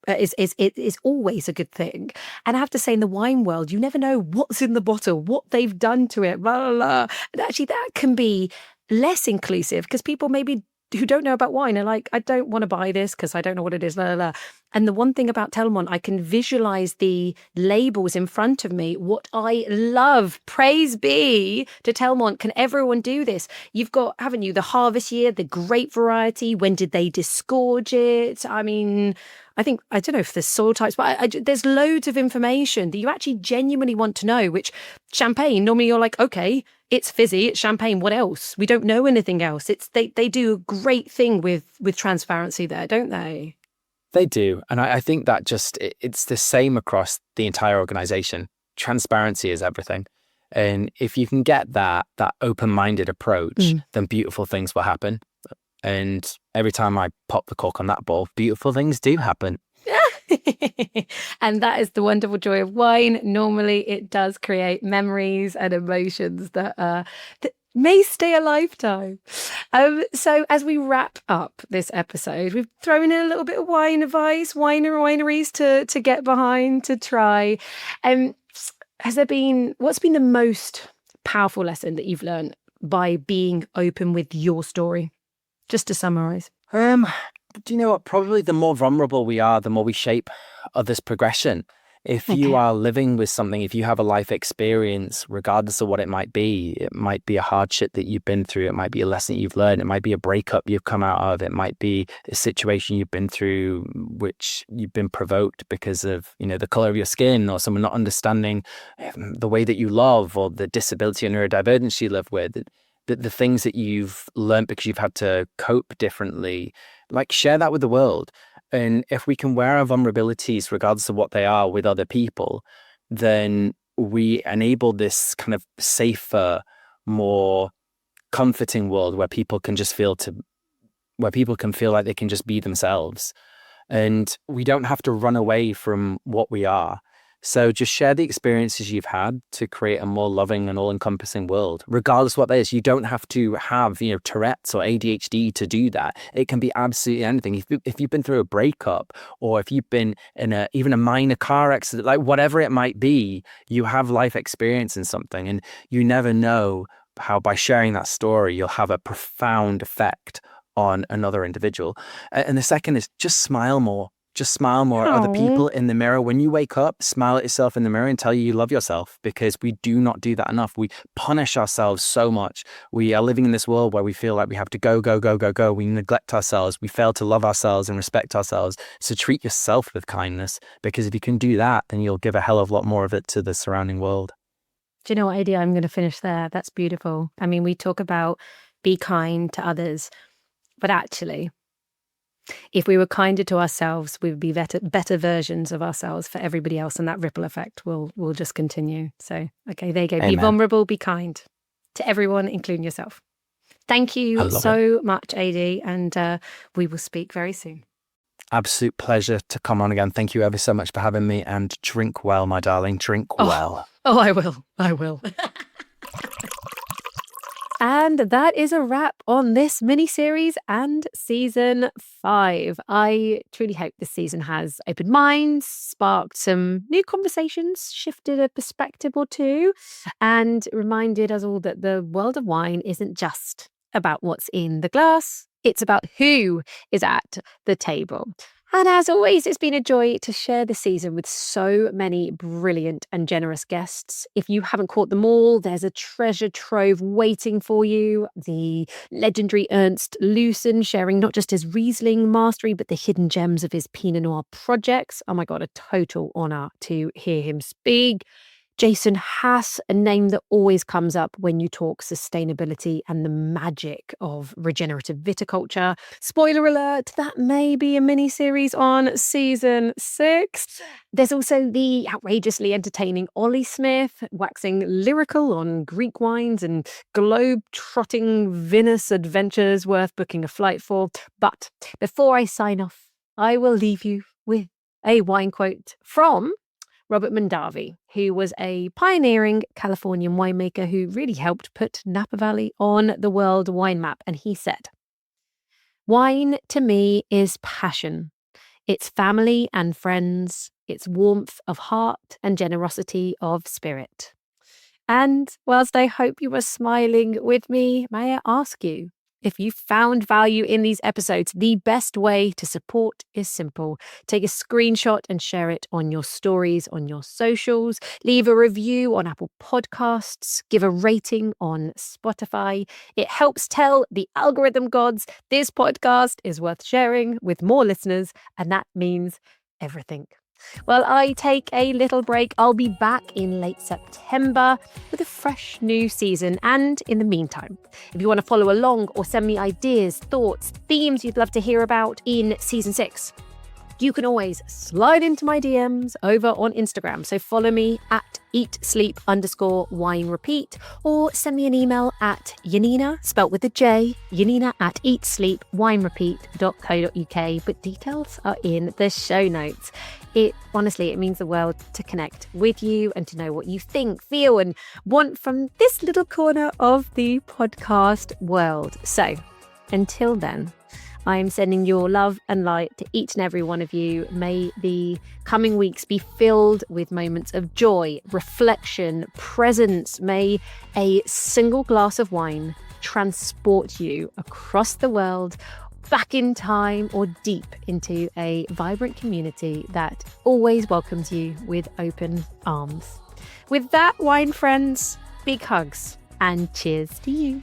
is always a good thing. And I have to say, in the wine world, you never know what's in the bottle, what they've done to it, blah, blah, blah. And actually, that can be less inclusive, because people maybe who don't know about wine are like, I don't want to buy this because I don't know what it is, blah, blah, blah. And the one thing about Telmont, I can visualize the labels in front of me. What I love, praise be to Telmont. Can everyone do this? You've got, haven't you, the harvest year, the grape variety, when did they disgorge it? I mean, I don't know if there's soil types, but there's loads of information that you actually genuinely want to know, which champagne, normally you're like, okay, it's fizzy, it's champagne, what else? We don't know anything else. They do a great thing with transparency there, don't they? They do. And I think that it's the same across the entire organization. Transparency is everything. And if you can get that open-minded approach, then beautiful things will happen. And every time I pop the cork on that ball, beautiful things do happen. And that is the wonderful joy of wine. Normally it does create memories and emotions that may stay a lifetime. So as we wrap up this episode, we've thrown in a little bit of wine advice, wineries to get behind, to try. What's been the most powerful lesson that you've learned by being open with your story? Just to summarize. Do you know what? Probably the more vulnerable we are, the more we shape others' progression. If you are living with something, if you have a life experience, regardless of what it might be a hardship that you've been through, it might be a lesson you've learned, it might be a breakup you've come out of, it might be a situation you've been through which you've been provoked because of, the color of your skin, or someone not understanding the way that you love, or the disability or neurodivergence you live with. The things that you've learned because you've had to cope differently, like, share that with the world. And if we can wear our vulnerabilities, regardless of what they are, with other people, then we enable this kind of safer, more comforting world where people can just feel like they can just be themselves. And we don't have to run away from what we are. So just share the experiences you've had to create a more loving and all-encompassing world, regardless of what that is. You don't have to have, Tourette's or ADHD to do that. It can be absolutely anything. If you've been through a breakup, or if you've been in even a minor car accident, like whatever it might be, you have life experience in something, and you never know how by sharing that story, you'll have a profound effect on another individual. And the second is just smile more. Just smile more at other people in the mirror. When you wake up, smile at yourself in the mirror and tell you love yourself, because we do not do that enough. We punish ourselves so much. We are living in this world where we feel like we have to go, go, go, go, go. We neglect ourselves. We fail to love ourselves and respect ourselves. So treat yourself with kindness, because if you can do that, then you'll give a hell of a lot more of it to the surrounding world. Do you know what, Aidy? I'm going to finish there. That's beautiful. I mean, we talk about be kind to others, but actually, if we were kinder to ourselves, we would be better versions of ourselves for everybody else, and that ripple effect will just continue. So, okay, there you go. Amen. Be vulnerable, be kind to everyone, including yourself. Thank you so much, Aidy, and we will speak very soon. Absolute pleasure to come on again. Thank you ever so much for having me, and drink well, my darling. Drink well. Oh, I will. And that is a wrap on this mini-series and season 5. I truly hope this season has opened minds, sparked some new conversations, shifted a perspective or two, and reminded us all that the world of wine isn't just about what's in the glass. It's about who is at the table. And as always, it's been a joy to share the season with so many brilliant and generous guests. If you haven't caught them all, there's a treasure trove waiting for you. The legendary Ernst Lucen sharing not just his Riesling mastery, but the hidden gems of his Pinot Noir projects. Oh my God, a total honour to hear him speak. Jason Haas, a name that always comes up when you talk sustainability and the magic of regenerative viticulture. Spoiler alert, that may be a mini-series on season 6. There's also the outrageously entertaining Aidy Smith, waxing lyrical on Greek wines and globe-trotting vinous adventures worth booking a flight for. But before I sign off, I will leave you with a wine quote from Robert Mondavi, who was a pioneering Californian winemaker who really helped put Napa Valley on the world wine map. And he said, "Wine to me is passion. It's family and friends. It's warmth of heart and generosity of spirit." And whilst I hope you are smiling with me, may I ask you, if you found value in these episodes, the best way to support is simple. Take a screenshot and share it on your stories, on your socials. Leave a review on Apple Podcasts. Give a rating on Spotify. It helps tell the algorithm gods this podcast is worth sharing with more listeners, and that means everything. Well, I take a little break. I'll be back in late September with a fresh new season. And in the meantime, if you want to follow along or send me ideas, thoughts, themes you'd love to hear about in season 6, you can always slide into my DMs over on Instagram. So follow me at eatsleep_winerepeat, or send me an email at Janina, spelt with a J, Janina at eatsleepwinerepeat.co.uk. But details are in the show notes. Honestly, it means the world to connect with you and to know what you think, feel, and want from this little corner of the podcast world. So until then, I am sending your love and light to each and every one of you. May the coming weeks be filled with moments of joy, reflection, presence. May a single glass of wine transport you across the world, back in time, or deep into a vibrant community that always welcomes you with open arms. With that, wine friends, big hugs and cheers to you.